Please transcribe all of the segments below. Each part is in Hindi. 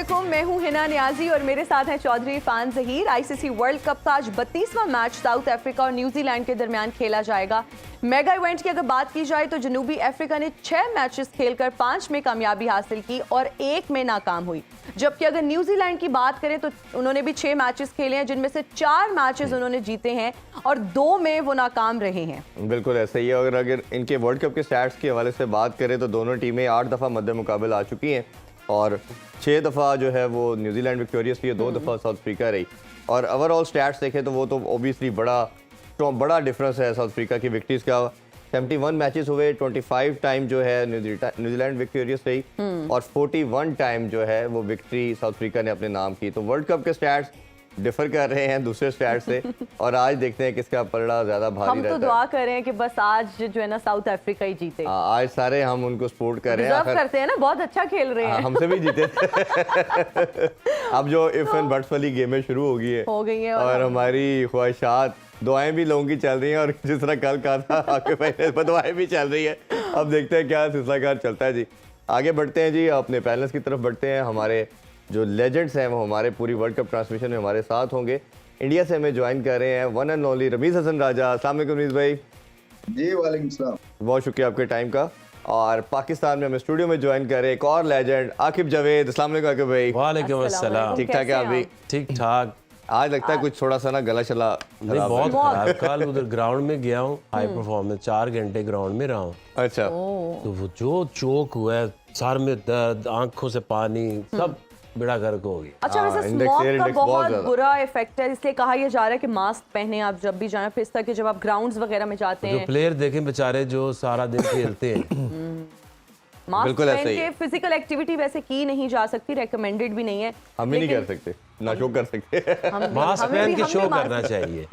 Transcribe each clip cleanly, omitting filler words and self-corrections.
वालेकुम, मैं हूं हिना नियाजी और मेरे साथ हैं Chaudhary Irfan Zaheer. ICC world cup का आज 32वां मैच साउथ अफ्रीका और न्यूजीलैंड के दरमियान खेला जाएगा। मेगा इवेंट की अगर बात की जाए तो जनूबी अफ्रीका ने 6 मैचेस खेलकर 5 में कामयाबी हासिल की और 1 में नाकाम हुई, जबकि अगर न्यूजीलैंड की बात करें तो उन्होंने भी 6 मैचेस खेले हैं, जिनमें से 4 मैचेस उन्होंने जीते हैं और 2 में वो नाकाम रहे हैं। बिल्कुल ऐसा ही है। और अगर इनके वर्ल्ड कप के स्टैट्स के हवाले से बात करें तो दोनों टीमें 8 दफ़ा मद्दे मुकाबला आ चुकी हैं और 6 दफ़ा जो है वो न्यूजीलैंड विक्टोरियस रही है, 2 दफ़ा साउथ अफ्रीका रही। और ओवरऑल स्टैट्स देखें तो वो तो ओबियसली बड़ा डिफरेंस है। साउथ अफ्रीका की विक्ट्रीज का 71 मैचेस हुए, 25 टाइम जो है न्यूजीलैंड विक्टोरियस रही और 41 टाइम जो है वो विक्ट्री साउथ अफ्रीका ने अपने नाम की। तो वर्ल्ड कप के स्टैट्स डिफर कर रहे हैं दूसरे स्टैट से और आज देखते हैं किसका पलड़ा ज्यादा भारी रहता है। हम तो दुआ कर रहे हैं कि बस आज जो है ना साउथ अफ्रीका ही जीते। आज सारे हम उनको सपोर्ट कर रहे हैं, करते हैं ना, बहुत अच्छा खेल रहे हैं। हमसे भी जीते अब जो इफ एंड बट्स वाली गेमें शुरू हो गई है और हमारी ख्वाहिशात दुआएं भी लोगों की चल रही हैं और जिस तरह कल कहा था आपके पहले दुआएं भी चल रही है। अब देखते हैं क्या सिलसिलाकार चलता है जी। आगे बढ़ते हैं जी, अपने पैनल्स की तरफ बढ़ते हैं। हमारे जो लेजेंड्स हैं वो हमारे पूरी वर्ल्ड कप ट्रांसमिशन में हमारे साथ होंगे। इंडिया से हमें ज्वाइन कर रहे हैं one and only Ramiz Hassan Raja. अस्सलाम वालेकुम रमीज भाई। जी वालेकुम सलाम, बहुत शुक्रिया आपके टाइम का। और पाकिस्तान में हमें स्टूडियो में ज्वाइन कर रहे हैं एक और लेजेंड आकिब जावेद। अस्सलाम वालेकुम आकिब भाई। वालेकुम अस्सलाम। ठीक ठाक है आप भी? ठीक ठाक। आज लगता है कुछ थोड़ा सा ना गला शला बहुत खराब। कल उधर ग्राउंड में गया हूँ, हाई परफॉर्मेंस 4 घंटे ग्राउंड में रहा हूँ। अच्छा, तो वो जो चोक हुआ है, सर में दर्द, आंखों से पानी, सब बेड़ा गर्क हो गई। अच्छा, वैसे स्मॉग का बहुत बुरा इफेक्ट है, इसलिए कहा यह जा रहा है कि मास्क पहने आप जब भी जाए, फिर तक जब आप ग्राउंड्स वगैरह में जाते हैं। जो प्लेयर देखें बेचारे जो सारा दिन खेलते हैं, मास्क पहन के फिजिकल एक्टिविटी वैसे की नहीं जा सकती, रेकमेंडेड भी नहीं है। हम भी नहीं कर सकते, ना शो कर सकते। मास्क पहन के शो करना चाहिए।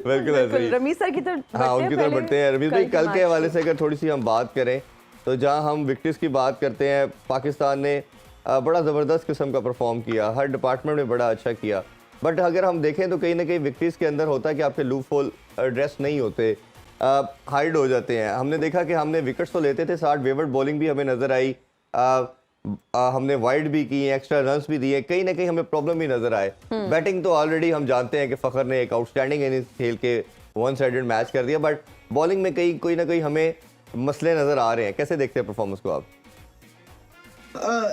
बिल्कुल रमीज सर की तरफ हाँ, उनकी तरफ बढ़ते हैं। रमीज भाई, कल के हवाले से अगर थोड़ी सी हम बात करें तो जहां हम विक्ट्रीज की बात करते हैं, पाकिस्तान ने बड़ा ज़बरदस्त किस्म का परफॉर्म किया, हर डिपार्टमेंट में बड़ा अच्छा किया। बट अगर हम देखें तो कहीं ना कहीं विक्ट्रीज के अंदर होता है कि आपके लूप होल ड्रेस नहीं होते, हाइड हो जाते हैं। हमने देखा कि हमने विकेट्स तो लेते थे, 60 वेवर्ड बॉलिंग भी हमें नज़र आई, हमने वाइड भी की, एक्स्ट्रा रन्स भी दिए, कहीं ना कहीं हमें प्रॉब्लम भी नज़र आए। बैटिंग तो ऑलरेडी हम जानते हैं कि फ़खर ने एक आउटस्टैंडिंग इनिंग्स खेल के वन साइडेड मैच कर दिया, बट बॉलिंग में कोई ना कोई हमें मसले नज़र आ रहे हैं। कैसे देखते हैं परफॉर्मेंस को आप?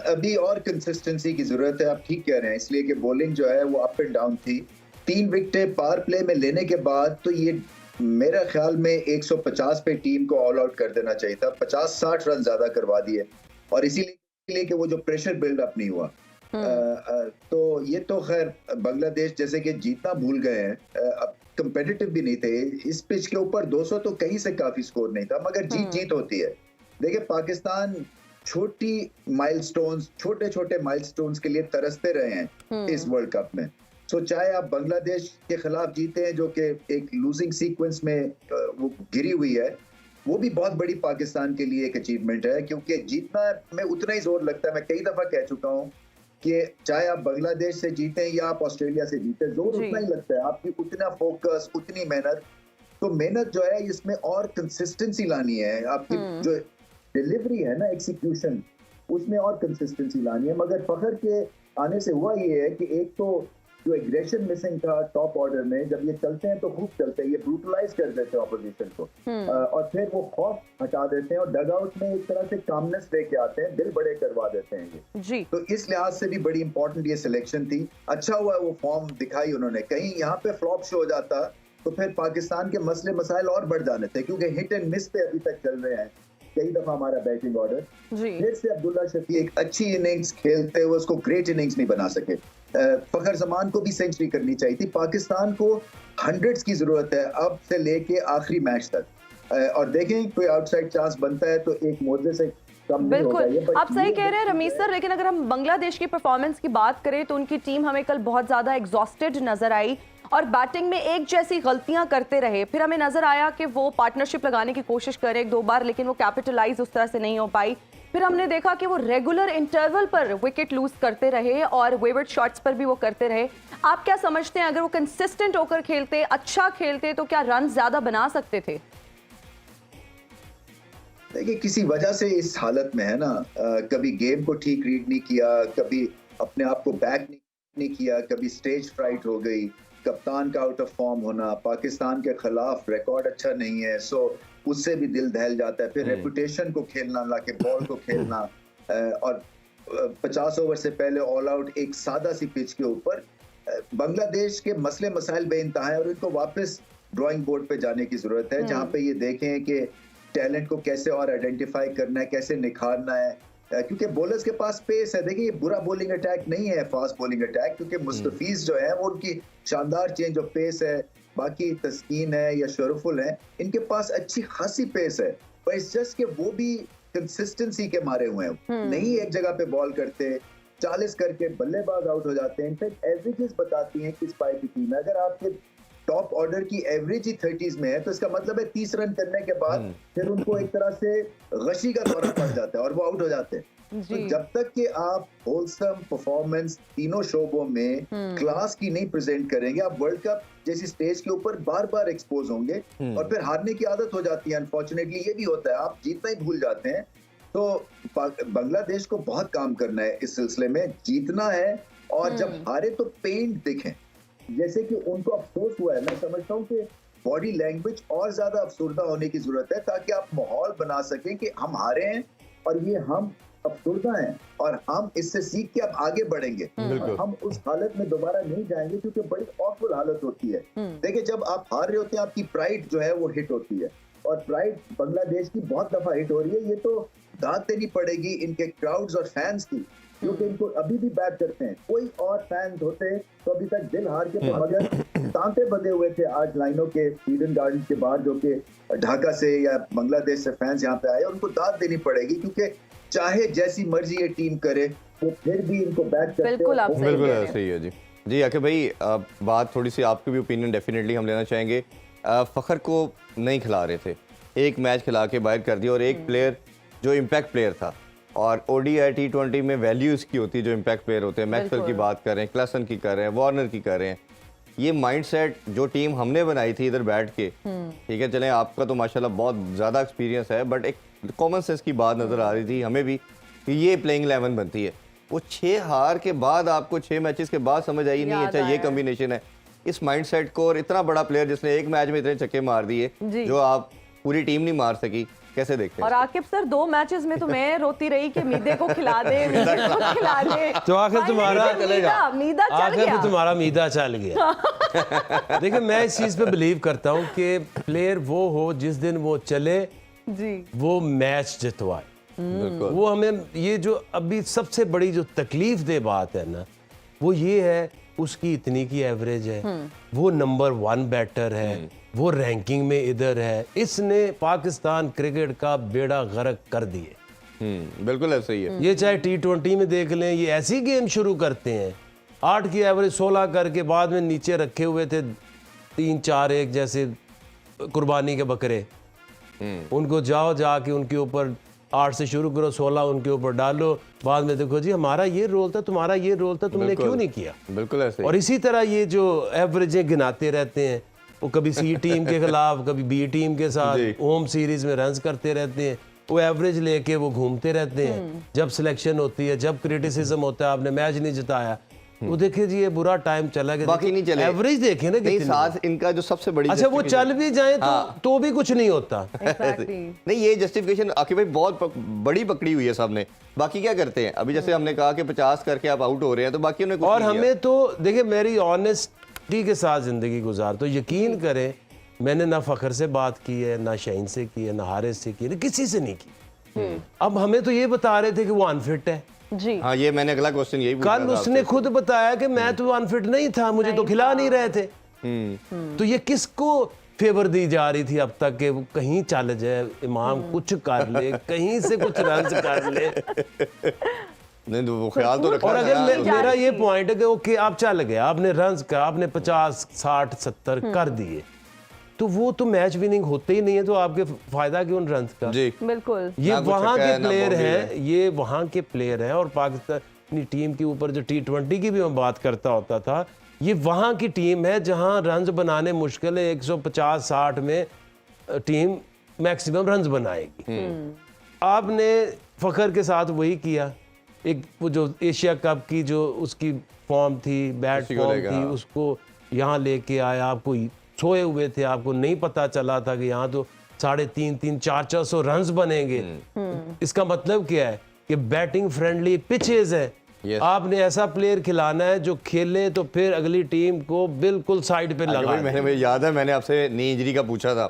अभी और कंसिस्टेंसी की जरूरत है, आप ठीक कह रहे हैं, इसलिए कि बॉलिंग जो है वो अप एंड डाउन थी। 3 विकेटें पावर प्ले में लेने के बाद तो ये मेरा ख्याल में 150 पे टीम को ऑल आउट कर देना चाहिए था। 50-60 रन ज्यादा करवा दिए और इसीलिए कि वो जो प्रेशर बिल्डअप नहीं हुआ। तो ये तो खैर बांग्लादेश जैसे कि जीतना भूल गए हैं, अब कंपेटिटिव भी नहीं थे इस पिच के ऊपर। 200 तो कहीं से काफी स्कोर नहीं था, मगर जीत होती है। देखिए, पाकिस्तान छोटे छोटे माइलस्टोन्स के लिए तरसते रहे हैं इस वर्ल्ड कप में। सो चाहे आप बांग्लादेश के खिलाफ जीते हैं जो कि एक लूजिंग सीक्वेंस में वो गिरी हुई है, वो भी बहुत बड़ी पाकिस्तान के लिए एक अचीवमेंट है, क्योंकि जीतना में उतना ही जोर लगता है। मैं कई दफा कह चुका हूँ कि चाहे आप बांग्लादेश से जीते या आप ऑस्ट्रेलिया से जीते, जोर उतना ही लगता है, आपकी उतना फोकस, उतनी मेहनत। तो मेहनत जो है इसमें और कंसिस्टेंसी लानी है, आपकी जो डिलीवरी है ना, एक्सिक्यूशन, उसमें और कंसिस्टेंसी लानी है। मगर फखर के आने से हुआ ये है कि एक तो जो एग्रेशन मिसिंग था टॉप ऑर्डर में, जब ये चलते हैं तो खूब चलते हैं, ये ब्रूटलाइज कर देते हैं ऑपोजिशन को और फिर वो खौफ हटा देते हैं और डग आउट में एक तरह से कामनेस लेके आते हैं, दिल बड़े करवा देते हैं ये जी। तो इस लिहाज से भी बड़ी इंपॉर्टेंट ये सिलेक्शन थी। अच्छा हुआ वो फॉर्म दिखाई उन्होंने। कहीं यहाँ पे फ्लॉप शो हो जाता तो फिर पाकिस्तान के मसले मसाइल और बढ़ जाने थे, क्योंकि हिट एंड मिस पे अभी तक चल रहे हैं कई दफा हमारा बैटिंग ऑर्डर। फिर से अब्दुल्ला शफी एक अच्छी इनिंग्स खेलते हुए उसको ग्रेट इनिंग्स नहीं बना सके। फखर जमान को भी सेंचुरी करनी चाहिए थी। पाकिस्तान को 100s की जरूरत है अब से लेके आखिरी मैच तक। और देखें कोई आउटसाइड चांस बनता है तो एक मोजे से बिल्कुल आप सही कह रहे हैं रमीज सर, लेकिन अगर हम बांग्लादेश की परफॉर्मेंस की बात करें तो उनकी टीम हमें कल बहुत ज्यादा एग्जॉस्टेड नजर आई और बैटिंग में एक जैसी गलतियां करते रहे। फिर हमें नजर आया कि वो पार्टनरशिप लगाने की कोशिश करे 1-2 बार, लेकिन वो कैपिटलाइज उस तरह से नहीं हो पाई। फिर हमने देखा कि वो रेगुलर इंटरवल पर विकेट लूज करते रहे और वेवर्ड शॉट्स पर भी वो करते रहे। आप क्या समझते हैं, अगर वो कंसिस्टेंट होकर खेलते, अच्छा खेलते, तो क्या रन ज्यादा बना सकते थे? देखिए किसी वजह से इस हालत में है ना, कभी गेम को ठीक रीड नहीं किया, कभी अपने आप को बैक नहीं किया, कभी स्टेज फ्राइट हो गई, कप्तान का आउट ऑफ फॉर्म होना, पाकिस्तान के खिलाफ रिकॉर्ड अच्छा नहीं है, सो उससे भी दिल दहल जाता है, फिर रेपुटेशन को खेलना, ला के बॉल को खेलना, और 50 ओवर से पहले ऑल आउट एक सादा सी पिच के ऊपर। बांग्लादेश के मसले मसाइल बेइंतहा है और इनको वापस ड्राइंग बोर्ड पे जाने की जरूरत है, जहाँ पे ये देखें कि टैलेंट को कैसे और आइडेंटिफाई करना है, कैसे निखारना है, क्योंकि बॉलर्स के पास पेस है। देखिए ये बुरा बॉलिंग अटैक नहीं है, फास्ट बॉलिंग अटैक, क्योंकि मुस्तफीज जो है वो उनकी शानदार चेंज ऑफ पेस है, बाकी तस्कीन है या शरफुल है, इनके पास अच्छी खासी पेस है, पर इट्स जस्ट कि वो भी कंसिस्टेंसी के मारे हुए हैं, नहीं एक जगह पे बॉल करते, 40 करके बल्लेबाज आउट हो जाते हैं। इनफैक्ट एवरेजेस बताती हैं कि स्पाइक की टीम है, अगर आपके टॉप ऑर्डर की एवरेज ही 30s में है तो इसका मतलब है 30 रन करने के बाद फिर उनको एक तरह से गशी का दौरा पड़ जाता है और वो आउट हो जाते हैं। तो जब तक कि आप होलसम परफॉर्मेंस तीनों शोबों में क्लास की नहीं प्रेजेंट करेंगे, आप वर्ल्ड कप जैसी स्टेज के ऊपर बार बार एक्सपोज होंगे और फिर हारने की आदत हो जाती है। अनफॉर्चुनेटली ये भी होता है, आप जीतना ही भूल जाते हैं। तो बांग्लादेश को बहुत काम करना है इस सिलसिले में, जीतना है, और जब हारे तो पेंट दिखें, जैसे कि उनको अफसोस हुआ है। मैं समझता हूँ कि बॉडी लैंग्वेज और ज्यादा अफसुर्दा होने की जरूरत है, ताकि आप माहौल बना सकें कि हम हारे हैं और ये हम अफसुर्दा हैं और हम इससे सीख के अब आगे बढ़ेंगे और हम उस हालत में दोबारा नहीं जाएंगे, क्योंकि बड़ी ऑफुल हालत होती है। देखिए जब आप हार रहे होते हैं, आपकी प्राइड जो है वो हिट होती है, और प्राइड बांग्लादेश की बहुत दफा हिट हो रही है। ये तो दाद देनी पड़ेगी इनके क्राउड्स और फैंस की, क्योंकि इनको अभी भी बैक करते हैं। कोई और फैंस होते तो अभी तक दिल हार के, मगर तांते बंधे हुए थे आज लाइनों के ईडन गार्डन के बाहर, जो कि ढाका से या बांग्लादेश से फैंस यहाँ पे आए, उनको दाद देनी पड़ेगी, क्योंकि चाहे जैसी मर्जी ये टीम करे वो फिर भी इनको बैक करते हैं। बिल्कुल सही है जी आके भाई, बात थोड़ी सी आपकी भी ओपिनियन डेफिनेटली हम लेना चाहेंगे। फखर को नहीं खिला रहे थे, एक मैच खिला के बाहर कर दिया, और एक प्लेयर जो इम्पैक्ट प्लेयर था, और ओडीआई T20 में वैल्यू इसकी होती है जो इम्पैक्ट प्लेयर होते हैं। मैक्सवेल की बात कर रहे हैं, क्लासन की कर रहे हैं, वार्नर की कर रहे हैं। ये माइंडसेट जो टीम हमने बनाई थी इधर बैठ के, ठीक है, चलें आपका तो माशाल्लाह बहुत ज़्यादा एक्सपीरियंस है, बट एक कॉमन सेंस की बात नज़र आ रही थी हमें भी कि ये प्लेइंग 11 बनती है। वो 6 हार के बाद आपको 6 मैचेस के बाद समझ आई नहीं, अच्छा ये कॉम्बिनेशन है। इस माइंडसेट को, और इतना बड़ा प्लेयर जिसने एक मैच में इतने छक्के मार दिए जो आप पूरी टीम नहीं मार सकी, कैसे देखते हैं? और आकिब सर 2 मैचेस में तो मैं रोती रही कि मीदे को खिला दे, मीदे को खिला दे। तो आखिर तुम्हारा मीदा चल आखिर गया। तो तुम्हारा मीदा चल गया। देखिए मैं इस चीज पे बिलीव करता हूँ कि प्लेयर वो हो जिस दिन वो चले जी, वो मैच जितवाए। वो हमें, ये जो अभी सबसे बड़ी जो तकलीफ दे बात है ना, वो ये है उसकी इतनी की एवरेज है, वो नंबर 1 बैटर है, वो रैंकिंग में इधर है, इसने पाकिस्तान क्रिकेट का बेड़ा गर्क कर दिए। बिल्कुल ऐसा ही है। ये चाहे T20 में देख लें, ये ऐसी गेम शुरू करते हैं 8 की एवरेज 16 करके बाद में नीचे रखे हुए थे 3-4-1 जैसे कुर्बानी के बकरे, उनको जाओ जाके उनके ऊपर 8 से शुरू करो, 16 उनके ऊपर डालो, बाद में देखो जी हमारा ये रोल था, तुम्हारा ये रोल था, तुमने क्यों नहीं किया। बिल्कुल ऐसे। और इसी तरह ये जो एवरेजें गिनाते रहते हैं, वो कभी C टीम के खिलाफ, कभी B टीम के साथ होम सीरीज में रन्स करते रहते हैं, वो एवरेज लेके वो घूमते रहते हैं। जब सिलेक्शन होती है, जब क्रिटिसिज्म होता है, आपने मैच नहीं जिताया, वो देखिए जी ये बुरा टाइम चला गया, बाकी नहीं चले। एवरेज देखें ना नहीं, साथ इनका जो सबसे बड़ी, अच्छा वो चल भी जाए तो भी कुछ नहीं होता। नहीं, ये जस्टिफिकेशन आकिब भाई बहुत बड़ी पकड़ी हुई है सबने। बाकी क्या करते हैं अभी, जैसे हमने कहा कि 50 करके आप आउट हो रहे हैं, तो बाकी उन्हें कुछ और नहीं हमें तो देखिए, मेरी ऑनेस्टी के साथ जिंदगी गुजार, तो यकीन करें मैंने ना फखर से बात की है, ना शाहीन से की है, ना हारिस से की है, किसी से नहीं की। अब हमें तो ये बता रहे थे कि वो अनफिट है जी। हाँ, ये मैंने अगला क्वेश्चन यही पूछा कल था उसने आपसे। खुद बताया कि मैं तो अनफिट नहीं था, मुझे तो खिला नहीं रहे थे। तो ये किसको फेवर दी जा रही थी अब तक कि वो कहीं चल जाए, इमाम कुछ कर ले, कहीं से कुछ रन कर ले। नहीं तो वो ख्याल तो रखा और था अगर ना। मेरा ये पॉइंट है कि ओके आप चल गए, आपने रन कर, आपने 50 60 70 कर दिए, तो वो तो मैच विनिंग होते ही नहीं है, तो आपके फायदा क्यों उन रन का। जी बिल्कुल। ये ना कुछ वहां छक्का के है, ना प्लेयर बाउंड्री हैं, ये वहां के प्लेयर हैं। और पाकिस्तानी टीम के ऊपर जो T20 की भी मैं बात करता होता था, ये वहां की टीम है जहां रन्स बनाने मुश्किल है। 150-60 में टीम मैक्सिमम रन्स बनाएगी। आपने फ़खर के साथ वही किया, एक वो जो एशिया कप की जो उसकी फॉर्म थी, बैड उसी को फॉर्म लेके, थी, हाँ। उसको यहाँ लेके आया। आपको सोए हुए थे, आपको नहीं पता चला था कि यहाँ तो 350, 400 रन्स बनेंगे। इसका मतलब क्या है कि बैटिंग फ्रेंडली पिचेस है। Yes. आपने ऐसा प्लेयर खिलाना है जो खेले तो फिर अगली टीम को बिल्कुल साइड पे लगा भाई मुझे याद है मैंने आपसे नी इंजरी का पूछा था,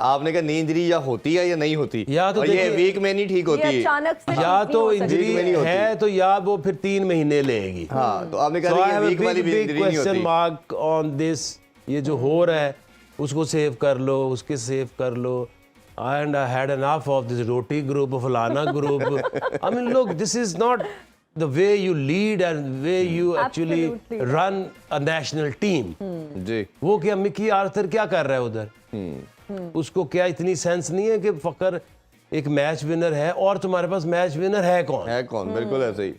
आपने कहा नी इंजरी या होती है या नहीं होती, या तो और ये देखिए- वीक में नहीं ठीक होती ये अचानक से या ठीक तो नहीं हो सकती। इंजरी में नहीं होती। है तो या वो फिर 3 महीने लेगी। हाँ, तो आपने So कहा I कि have ये a वीक वाली big इंजरी नहीं question होती। mark on this। ये जो हो रहा है उसको सेव कर लो, उसके सेव कर लो। And I had enough of this roti group, फलाना group. I mean, look, this is not the way you lead and way you actually Absolutely. run a national team. जी वो क्या मिकी आर्थर क्या कर रहा है उधर? उसको क्या इतनी सेंस नहीं है कि फकर एक मैच विनर है और तुम्हारे पास मैच विनर है कौन? है कौन, बिल्कुल ऐसे ही।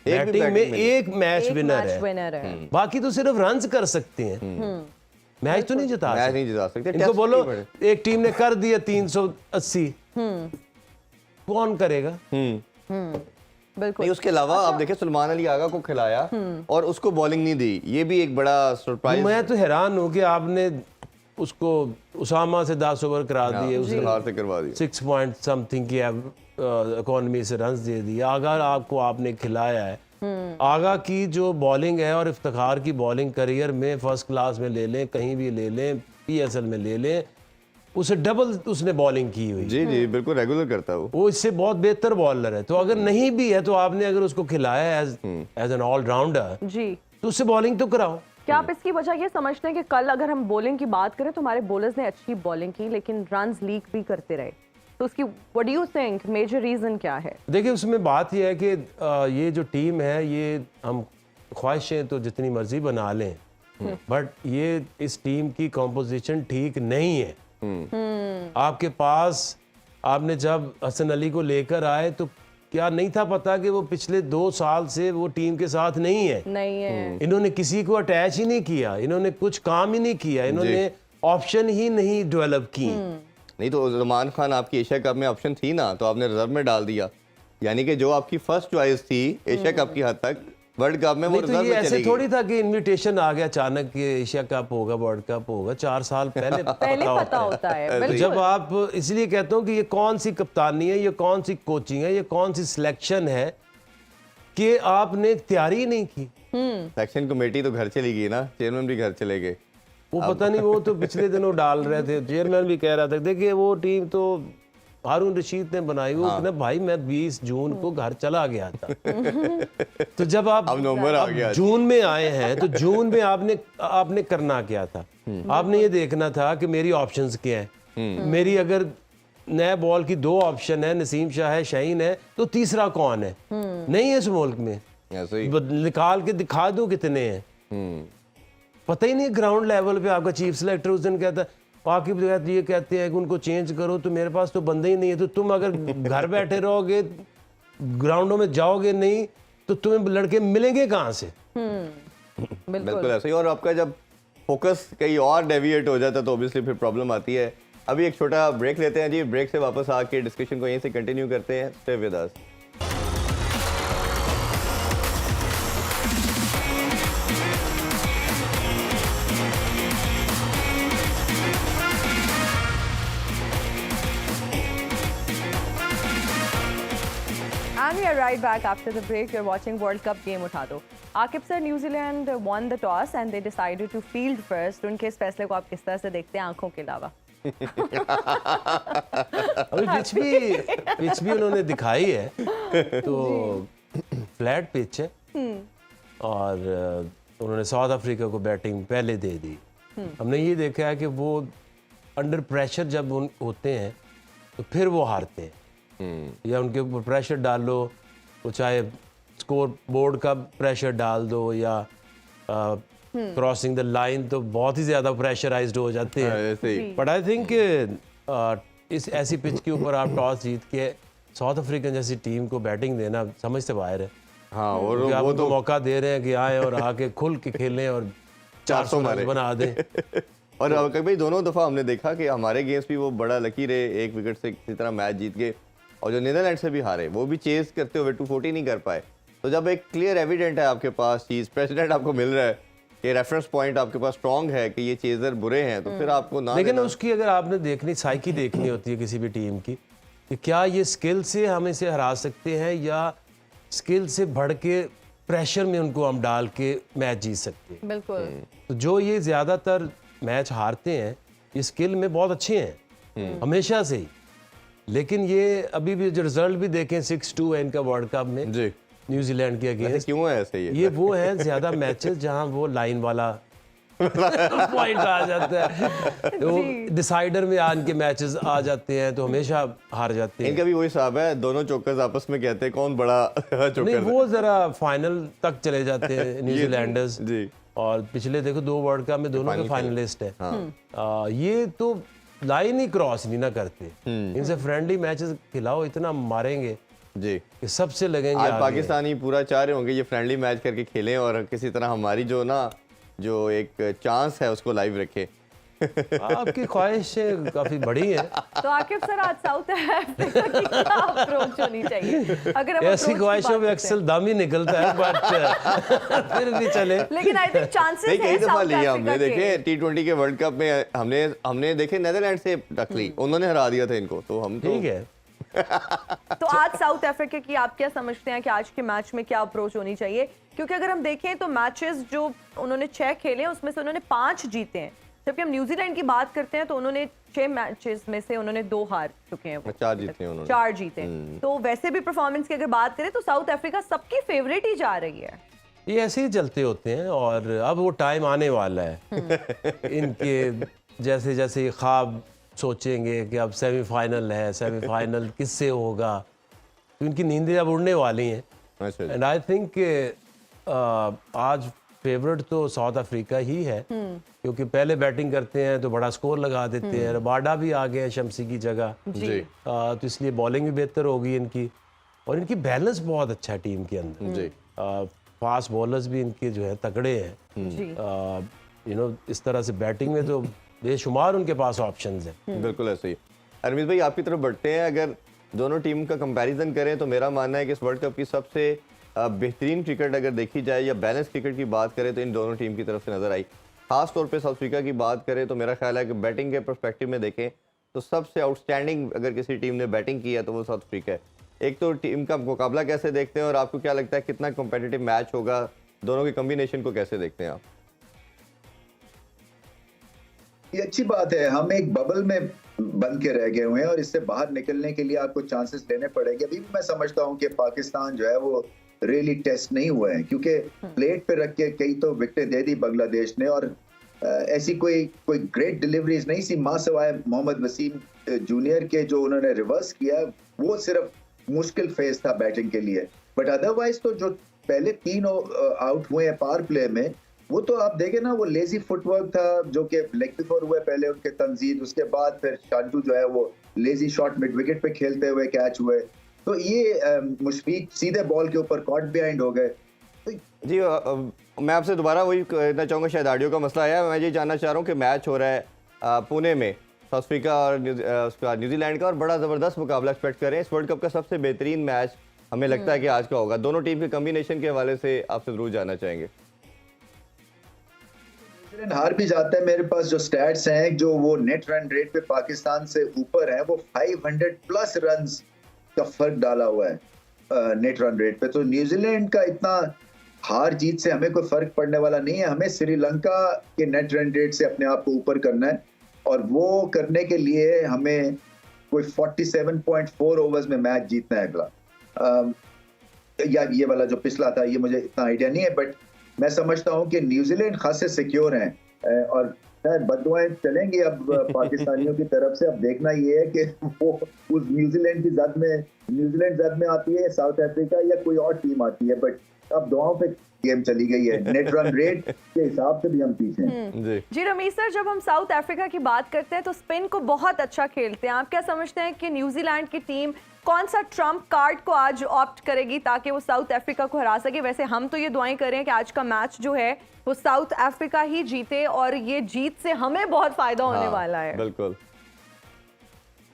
एक भी बैटिंग में बैटिंग एक मैच एक विनर मैच है, विनर है। बाकी तो सिर्फ रन्स कर सकते हैं, मैच तो नहीं जिता मैच सकते। नहीं जिता सकते। इनको टेस्ट बोलो नहीं बड़े। एक टीम ने कर दिया 380, कौन करेगा? बिल्कुल। नहीं, उसके अलावा आप देखिए सलमान अली आगा को खिलाया और उसको बॉलिंग नहीं दी, ये भी एक बड़ा सरप्राइज। मैं तो हैरान हूँ कि आपने उसको उसामा से 10 ओवर करा दिए, उसने हार से करवा दिया। 6 पॉइंट समथिंग की इकोनॉमी से रन्स दे दिए। आगा आपको आपने खिलाया है। आगा की जो बॉलिंग है और इफ्तिखार की बॉलिंग करियर में फर्स्ट क्लास में ले लें, कहीं भी ले लें, PSL में ले लें, उसे डबल उसने बॉलिंग की हुई। जी जी बिल्कुल रेगुलर करता है वो इससे बहुत बेहतर बॉलर है। तो अगर नहीं भी है तो आपने अगर उसको खिलाया एज एन ऑलराउंडर जी, तो उससे बॉलिंग तो कराओ। क्या आप इसकी वजह ये समझते हैं कि कल अगर हम बॉलिंग की बात करें तो हमारे बॉलर्स ने अच्छी बॉलिंग की लेकिन रन्स लीक भी करते रहे, तो उसकी what do you think major reason क्या है? देखिए उसमें बात यह है कि ये जो टीम है, ये हम ख्वाहिशें तो जितनी मर्जी बना लें, बट ये इस टीम की कॉम्पोजिशन ठीक नहीं है। आपके पास आपने जब हसन अली को लेकर आए तो क्या नहीं था पता कि वो पिछले 2 साल से वो टीम के साथ नहीं है। नहीं है। इन्होंने किसी को अटैच ही नहीं किया, इन्होंने कुछ काम ही नहीं किया, इन्होंने ऑप्शन ही नहीं डेवलप की। नहीं तो सलमान खान आपकी एशिया कप में ऑप्शन थी ना, तो आपने रिजर्व में डाल दिया, यानी कि जो आपकी फर्स्ट चॉइस थी एशिया कप की हद तक, वर्ल्ड कप में वो नहीं तो रिजर्व ये में ऐसे चली थोड़ी गई। था कि इनविटेशन आ गया अचानक कि एशिया कप होगा, वर्ल्ड कप होगा। 4 साल पहले पहले पता होता है। तो बिल्कुल। जब आप, इसलिए कहता हूँ कि ये कौन सी कप्तानी है, ये कौन सी कोचिंग है, ये कौन सी सिलेक्शन है कि आपने तैयारी नहीं की। सेक्शन कमेटी तो घर चली गई ना, चेयरमैन भी घर चले गए। वो पता नहीं, वो तो पिछले दिनों डाल रहे थे, चेयरमैन भी कह रहा था देखिए वो टीम तो हारून रशीद ने बनाई, वो कहना भाई मैं 20 जून को घर चला गया था। तो जब आप अब नवंबर आ गया। जून में आए हैं तो जून में आपने करना क्या था? आपने ये देखना था कि मेरी ऑप्शंस क्या हैं। मेरी अगर नए बॉल की 2 ऑप्शन है, नसीम शाह है, शाहीन है, तो तीसरा कौन है? नहीं है इस मुल्क में। ऐसे ही निकाल के दिखा दूं कितने हैं, पता ही नहीं। ग्राउंड लेवल पे आपका चीफ सेलेक्टर उस दिन कहता है वाकिफ ये कहते हैं कि उनको चेंज करो, तो मेरे पास तो बंदे ही नहीं है। तो तुम अगर घर बैठे रहोगे, ग्राउंडों में जाओगे नहीं, तो तुम्हें लड़के मिलेंगे कहाँ से? बिल्कुल ऐसे ही। और आपका जब फोकस कहीं और डेविएट हो जाता है तो ऑब्वियसली फिर प्रॉब्लम आती है। अभी एक छोटा ब्रेक लेते हैं जी, ब्रेक से वापस आके डिस्कशन को यहीं से कंटिन्यू करते हैं। Stay with us. And we are right back after the break. You're watching World Cup game उठा दो। Aqib sir, New Zealand won the toss and they decided to field first. उनके इस फैसले को आप किस तरह से देखते हैं आंखों के अलावा? अभी पिच भी उन्होंने दिखाई है, तो फ्लैट पिच है और उन्होंने साउथ अफ्रीका को बैटिंग पहले दे दी। हमने ये देखा है कि वो अंडर प्रेशर जब होते हैं तो फिर वो हारते हैं, या उनके ऊपर प्रेशर डालो, वो चाहे स्कोर बोर्ड का प्रेशर डाल दो या क्रॉसिंग द लाइन, तो बहुत ही ज़्यादा प्रेशराइज्ड हो जाते हैं। ऐसे ही। बट आई थिंक इस ऐसी पिच के ऊपर आप टॉस जीत के साउथ अफ्रीकन जैसी टीम को बैटिंग देना समझ से बाहर है। हाँ, और क्योंकि आप वो उनको तो मौका दे रहे हैं कि आए और आके खुल के खेलें और 400 मारे। रन बना दें। और कभी दोनों दफा हमने देखा कि हमारे गेम्स भी वो बड़ा लकी रहे, एक विकेट से किसी तरह मैच जीत गए। और जो नीदरलैंड से भी हारे वो भी चेज करते हुए 240 नहीं कर पाए। तो जब एक क्लियर एविडेंट है आपके पास चीज़, प्रेसिडेंट आपको मिल रहा है कि रेफरेंस पॉइंट आपके पास स्ट्रॉन्ग है कि ये चेजर बुरे हैं, तो फिर आपको ना लेकिन देना। उसकी अगर आपने देखनी साइकी देखनी होती है किसी भी टीम की कि क्या ये स्किल से हम इसे हरा सकते हैं या स्किल से बढ़ के प्रेशर में उनको हम डाल के मैच जीत सकते हैं। बिल्कुल। तो जो ये ज़्यादातर मैच हारते हैं ये स्किल में बहुत अच्छे हैं हमेशा से ही, लेकिन ये अभी भी जो रिजल्ट भी देखें 6-2 है इनका वर्ल्ड कप में जी न्यूजीलैंड के ऐसे अगेंस्ट। क्यों है ऐसे ये वो है ज्यादा मैचेस जहां वो लाइन वाला पॉइंट आ जाता है, तो डिसाइडर में आन के मैचेस आ जाते हैं तो हमेशा हार जाते हैं। इनका भी वही हिसाब है, दोनों चोकर्स आपस में कहते हैं कौन बड़ा नहीं चोकर वो जरा फाइनल तक चले जाते हैं न्यूजीलैंडर्स, जी और पिछले देखो 2 वर्ल्ड कप में दोनों के फाइनलिस्ट है। ये तो लाइन ही क्रॉस नहीं ना करते, इनसे फ्रेंडली मैचेस खिलाओ इतना मारेंगे जी। कि सबसे लगेंगे आज आगे। पाकिस्तानी पूरा चाह रहे होंगे ये फ्रेंडली मैच करके खेलें और किसी तरह हमारी जो एक चांस है उसको लाइव रखें। आपकी ख्वाहिशें काफी बड़ी हैं। तो आकिब सर आज साउथ अफ्रीका की क्या अप्रोच होनी चाहिए? अगर हम ऐसी approach की ख्वाहिशों बात में करते अक्सर दम ही निकलता है, बट फिर भी चले। हैं। लेकिन आई थिंक चांसेस नहीं, है कई दफा साउथ लिया हमने, अफ्रीका देखे के। T20 के वर्ल्ड कप में हमने देखे नेदरलैंड से टक ली, उन्होंने हरा दिया था इनको, तो हम तो ठीक है। तो आज साउथ अफ्रीका की आप क्या समझते हैं कि आज के मैच में क्या अप्रोच होनी चाहिए? क्योंकि अगर हम देखें तो मैचेस जो उन्होंने 6 खेले हैं उसमें से उन्होंने 5 जीते हैं, जबकि हम न्यूजीलैंड की बात करते हैं तो उन्होंने 6 मैचेस में से उन्होंने 2 हार चुके हैं, 4 जीते हैं उन्होंने। 4 जीते। तो वैसे भी परफॉर्मेंस की अगर बात करें तो साउथ अफ्रीका सबकी फेवरेट ही जा रही है। ये ऐसे ही चलते होते हैं और अब वो टाइम आने वाला है इनके जैसे जैसे ख्वाब सोचेंगे कि अब सेमीफाइनल है, सेमीफाइनल किससे होगा, तो इनकी नींदें अब उड़ने वाली हैं। अच्छा जी। एंड आई थिंक आज फेवरेट तो साउथ अफ्रीका ही है, क्योंकि पहले बैटिंग करते हैं तो बड़ा स्कोर लगा देते हैं। रबाडा भी आ गए हैं शमसी की जगह, जी तो इसलिए बॉलिंग भी बेहतर होगी इनकी, और इनकी बैलेंस बहुत अच्छा है टीम के अंदर। जी फास्ट बॉलर्स भी इनके जो है तगड़े हैं। जी इस तरह से बैटिंग में तो बेशुमार उनके पास ऑप्शंस हैं। बिल्कुल ऐसे ही। अरमीत भाई आपकी तरफ बढ़ते हैं, अगर दोनों टीम का कंपैरिजन करें तो मेरा मानना है कि इस वर्ल्ड कप की सबसे बेहतरीन क्रिकेट अगर देखी जाए या बैलेंस क्रिकेट की बात करें तो इन दोनों टीम की तरफ से नजर आई। खास तौर पे साउथ अफ्रीका की बात करें तो मेरा ख्याल है कि बैटिंग के पर्सपेक्टिव में देखें तो सबसे आउटस्टैंडिंग अगर किसी टीम ने बैटिंग की है तो वो साउथ अफ्रीका है। एक तो टीम का मुकाबला कैसे देखते हैं और आपको क्या लगता है कितना कॉम्पिटिटिव मैच होगा, दोनों के कॉम्बिनेशन को कैसे देखते हैं आप? ये अच्छी बात है, हम एक बबल में बंद के रह गए हुए हैं और इससे बाहर निकलने के लिए आपको चांसेस लेने पड़ेंगे। अभी भी मैं समझता हूं कि पाकिस्तान जो है वो रियली टेस्ट नहीं हुए हैं, क्योंकि प्लेट पे रख के कई तो विकेटें दे दी बांग्लादेश ने, और ऐसी कोई ग्रेट डिलीवरीज नहीं सी मां सवाए मोहम्मद वसीम जूनियर के, जो उन्होंने रिवर्स किया वो सिर्फ मुश्किल फेज था बैटिंग के लिए। बट अदरवाइज तो जो पहले 3 आउट हुए हैं पावर प्ले में, वो तो आप देखें ना, वो लेजी फुटवर्क था जो कि लेग बिफोर हुए पहले उनके तंजीद, उसके बाद फिर शांतु जो है वो लेजी शॉट मिड विकेट पे खेलते हुए कैच हुए, तो ये मुशफीक सीधे बॉल के ऊपर कॉट बिहाइंड हो गए। जी मैं आपसे दोबारा वही कहना चाहूँगा, शायद ऑडियो का मसला आया। मैं ये जानना चाह रहा हूँ कि मैच हो रहा है पुणे में साउथ अफ्रीका और न्यूजीलैंड का, और बड़ा ज़बरदस्त मुकाबला एक्सपेक्ट करें। इस वर्ल्ड कप का सबसे बेहतरीन मैच हमें लगता है कि आज का होगा। दोनों टीम के कम्बिनेशन के हवाले से आपसे जरूर जानना चाहेंगे। हार भी जाता है, मेरे पास जो स्टैट्स हैं, जो वो नेट रन रेट पे पाकिस्तान से ऊपर है, वो 500 प्लस रन्स का फर्क डाला हुआ है नेट रन रेट पे। तो न्यूजीलैंड का इतना हार जीत से हमें कोई फर्क पड़ने वाला नहीं है। हमें श्रीलंका के नेट रन रेट से अपने आप को ऊपर करना है, और वो करने के लिए हमें कोई 47.4 ओवर्स में मैच जीतना है अगला। या ये वाला जो पिछला था ये मुझे इतना आइडिया नहीं है, बट मैं समझता हूं कि न्यूजीलैंड खासे सिक्योर हैं, और शायद बददुआएं चलेंगी अब पाकिस्तानियों की तरफ से। अब देखना ये है कि वो उस न्यूजीलैंड जद में आती है साउथ अफ्रीका या कोई और टीम आती है, बट अब दुआओं पे गेम चली गई है। नेट रन रेट के हिसाब से भी हम पीछे हैं। जी रमीज सर, जब हम साउथ अफ्रीका की बात करते हैं तो स्पिन को बहुत अच्छा खेलते हैं। आप क्या समझते हैं कि न्यूजीलैंड की टीम कौन सा ट्रम्प कार्ड को आज ऑप्ट करेगी ताकि वो साउथ अफ्रीका को हरा सके? वैसे हम तो ये दुआएं कर रहे हैं कि आज का मैच जो है वो साउथ अफ्रीका ही जीते, और ये जीत से हमें बहुत फायदा होने वाला है। बिल्कुल।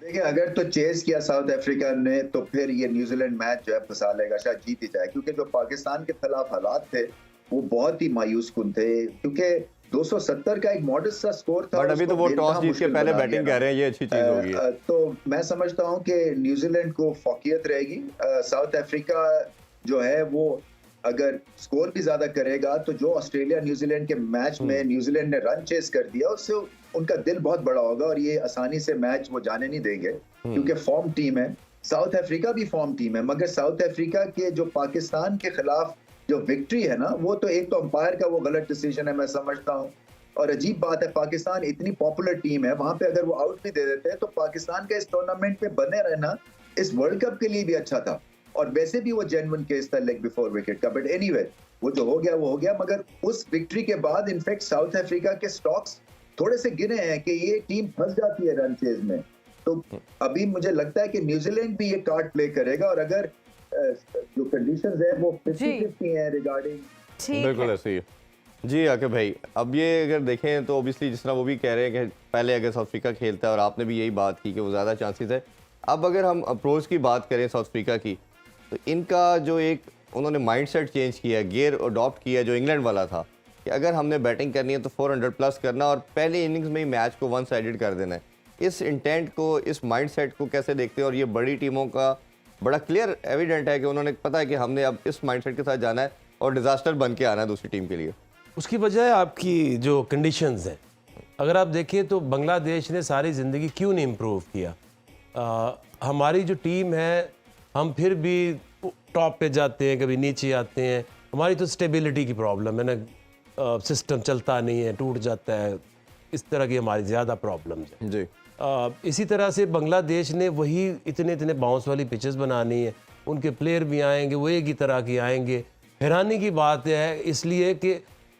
देखिए अगर तो चेस किया साउथ अफ्रीका ने तो फिर ये न्यूजीलैंड मैच जो है फंसा लेगा, शायद जीत ही जाए, क्योंकि जो पाकिस्तान के खिलाफ हालात थे वो बहुत ही मायूस कुन थे, क्योंकि 270 का एक मॉडेस्ट सा स्कोर था। बट अभी तो वो टॉस जीत के पहले बैटिंग कर रहे हैं, ये अच्छी चीज होगी। तो मैं समझता हूं कि न्यूजीलैंड को फौकियत रहेगी। साउथ अफ्रीका जो है वो अगर स्कोर भी ज्यादा करेगा तो जो ऑस्ट्रेलिया न्यूजीलैंड के मैच में न्यूजीलैंड ने रन चेस कर दिया उससे उनका दिल बहुत बड़ा होगा और ये आसानी से मैच वो जाने नहीं देंगे, क्योंकि फॉर्म टीम है। साउथ अफ्रीका भी फॉर्म टीम है, मगर साउथ अफ्रीका के जो पाकिस्तान के खिलाफ जो विक्ट्री है ना, वो तो एक तो अंपायर का वो गलत डिसीजन है मैं समझता हूँ। और अजीब बात है, पाकिस्तान इतनी पॉपुलर टीम है, वहां पे अगर वो आउट भी दे देते हैं तो पाकिस्तान का इस टूर्नामेंट पे बने रहना इस वर्ल्ड कप के लिए भी अच्छा था। और वैसे भी वो जेन्युइन केस था लेग बिफोर विकेट का, बट एनीवे वो जो हो गया वो हो गया। मगर उस विक्ट्री के बाद इनफैक्ट साउथ अफ्रीका के स्टॉक्स थोड़े से गिरे हैं कि ये टीम फंस जाती है रन चेज में। तो अभी मुझे लगता है कि न्यूजीलैंड भी ये कार्ड प्ले करेगा, और अगर जो कंडीशंस है वो 50-50 है रिगार्डिंग। बिल्कुल ऐसे ही जी आके भाई। अब ये अगर देखें तो ऑब्वियसली जिस तरह वो भी कह रहे हैं कि पहले अगर साउथ अफ्रीका खेलता है और आपने भी यही बात की कि वो ज़्यादा चांसेस है। अब अगर हम अप्रोच की बात करें साउथ अफ्रीका की, तो इनका जो एक उन्होंने माइंडसेट चेंज किया, गियर अडॉप्ट किया जो इंग्लैंड वाला था कि अगर हमने बैटिंग करनी है तो 400 प्लस करना और पहले इनिंग्स में ही मैच को वन साइडेड कर देना है। इस इंटेंट को, इस माइंडसेट को कैसे देखते हैं? और ये बड़ी टीमों का बड़ा क्लियर एविडेंट है कि उन्होंने पता है कि हमने अब इस माइंडसेट के साथ जाना है और डिजास्टर बन के आना है दूसरी टीम के लिए। उसकी वजह है आपकी जो कंडीशंस हैं। अगर आप देखें तो बांग्लादेश ने सारी ज़िंदगी क्यों नहीं इम्प्रूव किया। हमारी जो टीम है, हम फिर भी टॉप पे जाते हैं, कभी नीचे आते हैं। हमारी तो स्टेबिलिटी की प्रॉब्लम है ना, सिस्टम चलता नहीं है, टूट जाता है, इस तरह की हमारी ज़्यादा प्रॉब्लम्स हैं जी। इसी तरह से बांग्लादेश ने वही इतने बाउंस वाली पिचेस बनानी है, उनके प्लेयर भी आएंगे वो एक ही तरह के आएंगे। हैरानी की बात है इसलिए कि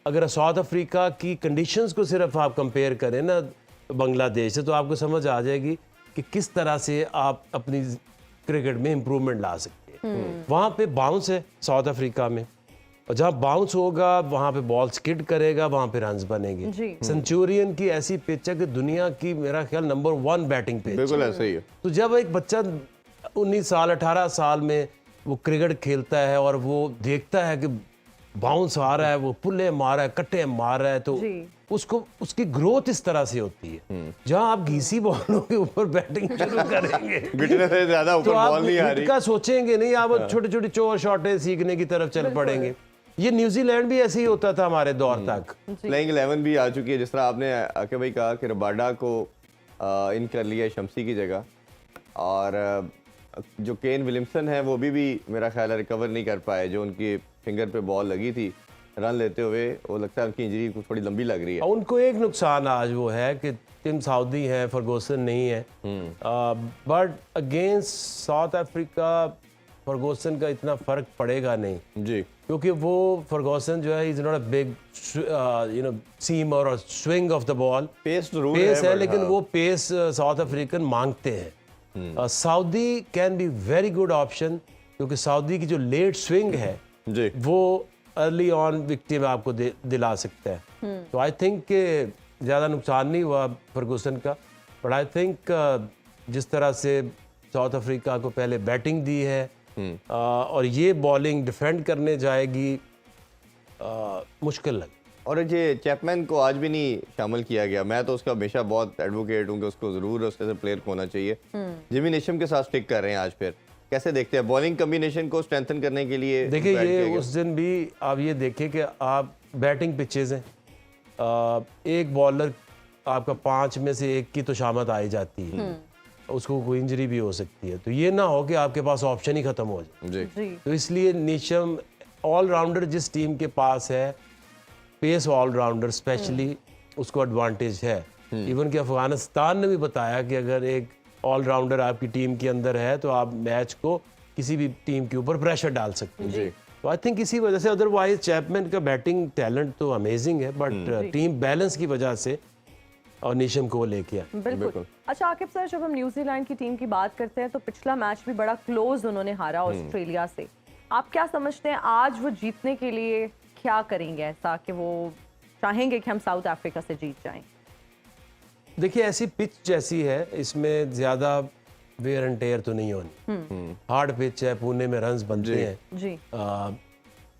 अगर साउथ अफ्रीका की कंडीशंस को सिर्फ आप कंपेयर करें ना बांग्लादेश से, तो आपको समझ आ जाएगी कि किस तरह से आप अपनी क्रिकेट में इम्प्रूवमेंट ला सकते हैं। वहाँ पे बाउंस है साउथ अफ्रीका में, और जहाँ बाउंस होगा वहाँ पे बॉल स्किड करेगा, वहाँ पे रन्स बनेंगे। सेंचुरियन की ऐसी पिच है कि दुनिया की मेरा ख्याल नंबर 1 बैटिंग पिच। बिल्कुल ऐसे ही है। तो जब एक बच्चा 19 साल 18 साल में वो क्रिकेट खेलता है और वो देखता है कि बाउंस आ रहा है, वो पुल्ले मार रहा है, कट्टे मार रहा है, तो उसको उसकी ग्रोथ इस तरह से होती है। जहाँ आप घीसी बॉलों के ऊपर बैटिंग शुरू करेंगे गिरने से ज्यादा ऊपर तो आप बॉल नहीं आ रही, का सोचेंगे नहीं, आप छोटे छोटे चोर शॉटें सीखने की तरफ चल पड़ेंगे। ये न्यूजीलैंड भी ऐसे ही होता था हमारे दौर तक। प्लेइंग 11 भी आ चुकी है, जिस तरह आपने आके भाई कहा कि रबाडा को इन कर लिया शमसी की जगह, और जो केन विलियमसन है वो भी मेरा ख्याल है रिकवर नहीं कर पाए। जो उनकी फिंगर पे बॉल लगी थी रन लेते हुए, वो लगता है उनकी इंजरी को थोड़ी लंबी लग रही है। उनको एक नुकसान आज वो है कि टिम साउदी है, फर्गूसन नहीं है, but against south Africa Ferguson का इतना फर्क पड़ेगा नहीं जी, क्योंकि वो फर्गूसन जो है is not a big seam और swing of the ball. Pace जरूर पेस है, but लेकिन हाँ। वो पेस साउथ अफ्रीकन मांगते हैं। Saudi can be very good option, क्योंकि सऊदी की जो लेट स्विंग है जी, वो अर्ली ऑन विक्ट्री में आपको दिला सकता है। तो आई थिंक कि ज़्यादा नुकसान नहीं हुआ फर्गूसन का, बट आई थिंक जिस तरह से साउथ अफ्रीका को पहले बैटिंग दी है और ये बॉलिंग डिफेंड करने जाएगी, मुश्किल लग। और ये चैपमैन को आज भी नहीं शामिल किया गया। मैं तो उसका हमेशा बहुत एडवोकेट हूँ कि उसको जरूर उसके प्लेयर को होना चाहिए। जिमी नेशम के साथ स्टिक कर रहे हैं आज, फिर कैसे देखते हैं बॉलिंग कम्बिनेशन को स्ट्रेंथन करने के लिए? देखिए ये उस दिन भी आप ये देखें कि आप बैटिंग पिचेज हैं, एक बॉलर आपका 5 में से 1 की तो शामत आई जाती है, उसको कोई इंजरी भी हो सकती है। तो ये ना हो कि आपके पास ऑप्शन ही खत्म हो जाए जी। तो इसलिए नेशम ऑलराउंडर जिस टीम के पास है, पेस ऑलराउंडर स्पेशली, उसको एडवांटेज है। इवन कि अफगानिस्तान ने भी बताया कि अगर एक ऑलराउंडर आपकी टीम के अंदर है तो आप मैच को किसी भी टीम के ऊपर प्रेशर डाल सकते हैं। तो आई थिंक इसी वजह से, अदरवाइज चैपमैन का बैटिंग टैलेंट तो अमेजिंग है, बट टीम बैलेंस की वजह से और नेशम को लेके बिल्कुल। अच्छा आकिब सर, जब हम न्यूजीलैंड की टीम की बात करते हैं तो पिछला मैच भी बड़ा क्लोज उन्होंने हारा ऑस्ट्रेलिया से। आप क्या समझते हैं आज वो जीतने के लिए क्या करेंगे ऐसा कि वो चाहेंगे कि हम साउथ अफ्रीका से जीत जाएं? देखिए ऐसी पिच जैसी है, इसमें ज़्यादा वेयर एंड टेयर तो नहीं होनी। हार्ड पिच है, पुणे में रन्स बनते हैं जी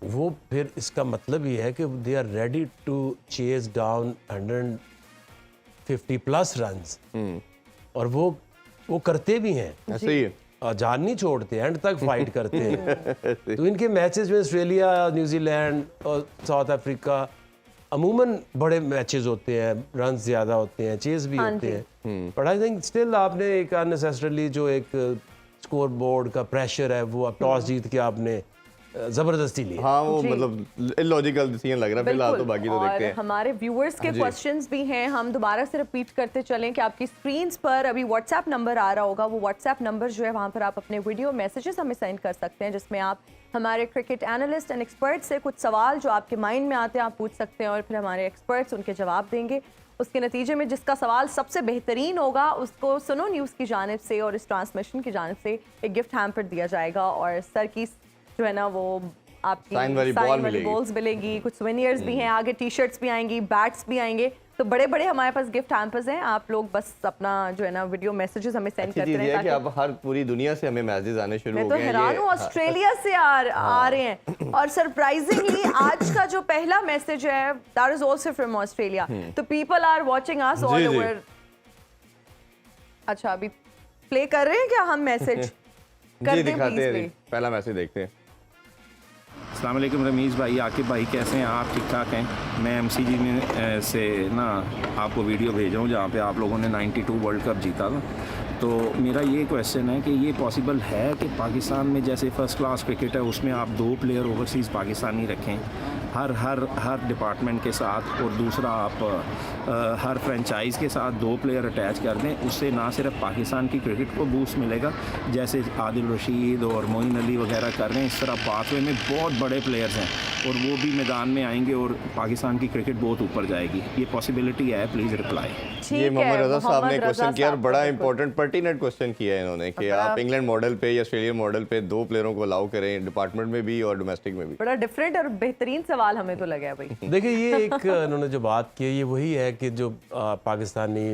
वो फिर इसका मतलब ये है कि they are ready to chase down 150 plus runs और वो करते भी हैं, ऐसे ही है। जान नहीं छोड़ते, एंड तक फाइट करते हैं। तो इनके मैचेस में ऑस्ट्रेलिया, न्यूजीलैंड और साउथ अफ्रीका अमूमन बड़े मैचेस होते हैं, रन ज्यादा होते हैं, चेज भी होते हैं, बट आई थिंक स्टिल आपने एक अननेसेसरली जो एक स्कोर बोर्ड का प्रेशर है वो अब टॉस जीत के आपने जबरदस्ती लिया। हाँ वो मतलब इलॉजिकल डिसीजन लग रहा है फिलहाल, तो बाकी तो देखते और हैं। हमारे व्यूअर्स के क्वेश्चंस भी हैं, हम दोबारा से रिपीट करते चलें कि आपकी स्क्रीन्स पर अभी व्हाट्सएप नंबर आ रहा होगा, वो व्हाट्सएप नंबर जो है वहाँ पर आप अपने वीडियो मैसेजेस हमें सेंड कर सकते हैं, जिसमें आप हमारे क्रिकेट एनालिस्ट एंड एक्सपर्ट से कुछ सवाल जो आपके माइंड में आते हैं आप पूछ सकते हैं और फिर हमारे एक्सपर्ट्स उनके जवाब देंगे। उसके नतीजे में जिसका सवाल सबसे बेहतरीन होगा उसको सुनो न्यूज़ की जानिब से और इस ट्रांसमिशन की जानिब से एक गिफ्ट हैम्पर दिया जाएगा और सर की जो है ना वो आपकी साइन वाली बॉल मिलेगी, बॉल्स मिलेगी, कुछ सोवेनियर्स भी हैं, आगे टी शर्ट्स भी आएंगी, बैट्स भी आएंगे, तो बड़े बड़े हमारे पास गिफ्ट हैम्पर्स हैं। आप लोग बस अपना जो है ना वीडियो मैसेजेस हमें सेंड अच्छी करते चीज ये है रहें कि अब हर पूरी दुनिया से हमें मैसेज आने शुरू मैं हो तो गए हैं। हैरान हूँ, ऑस्ट्रेलिया से आ रहे हैं और सरप्राइजिंगली आज का जो पहला मैसेज है that is also from Australia, तो people are watching us all जी। ओवर। अच्छा अभी प्ले कर रहे हैं क्या हम मैसेज? जी कर दें दिखाते प्लीज हैं, प्ले। पहला मैसेज देखते हैं। अस्सलाम वालेकुम रमीज़ भाई, आकिब भाई कैसे हैं आप? ठीक ठाक हैं? मैं MCG में से ना आपको वीडियो भेजा हूँ जहाँ पे आप लोगों ने 92 वर्ल्ड कप जीता था। तो मेरा ये क्वेश्चन है कि ये पॉसिबल है कि पाकिस्तान में जैसे फ़र्स्ट क्लास क्रिकेट है उसमें आप 2 प्लेयर ओवरसीज़ पाकिस्तानी रखें हर डिपार्टमेंट के साथ, और दूसरा आप हर फ्रेंचाइज़ के साथ 2 प्लेयर अटैच कर दें, उससे ना सिर्फ पाकिस्तान की क्रिकेट को बूस्ट मिलेगा जैसे आदिल रशीद और मोइन अली वगैरह कर रहे हैं, इस तरह पाथवे में बहुत बड़े प्लेयर्स हैं और वो भी मैदान में आएंगे और पाकिस्तान की क्रिकेट बहुत ऊपर जाएगी। ये पॉसिबिलिटी है? Please reply. ठीक ये है, मोहम्मद रजा साहब ने मोहम्मद क्वेश्चन रजा किया और साहब बड़ा का इंपॉर्टेंट पर्टिनेंट क्वेश्चन किया है इन्होंने कि आप इंग्लैंड मॉडल पे या ऑस्ट्रेलिया मॉडल पे 2 प्लेयरों को अलाउ करें, डिपार्टमेंट में भी और डोमेस्टिक में भी। बड़ा डिफरेंट और बेहतरीन सवाल हमें तो लगा है भाई। देखिए ये एक इन्होंने जो बात की है ये वही है कि जो पाकिस्तानी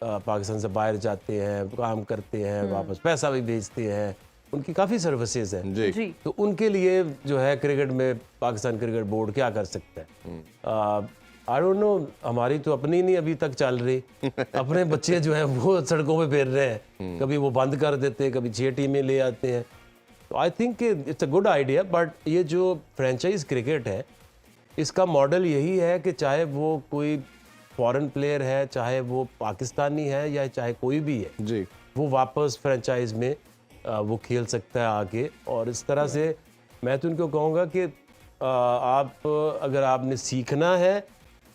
पाकिस्तान से बाहर जाते हैं, काम करते हैं, वापस पैसा भी भेजते हैं, उनकी काफ़ी सर्विसेज हैं जी जी तो उनके लिए जो है क्रिकेट में पाकिस्तान क्रिकेट बोर्ड क्या कर सकता है? आई डोंट नो, हमारी तो अपनी नहीं अभी तक चल रही। अपने बच्चे जो हैं वो सड़कों पे फिर रहे हैं, कभी वो बंद कर देते हैं, कभी 6 टीमें ले आते हैं। तो I think it's a good idea, but ये जो फ्रेंचाइज क्रिकेट है इसका मॉडल यही है कि चाहे वो कोई फॉरेन प्लेयर है, चाहे वो पाकिस्तानी है या चाहे कोई भी है, जी वो वापस फ्रेंचाइज में वो खेल सकता है आगे। और इस तरह से मैं तो उनको कहूँगा कि आप अगर आपने सीखना है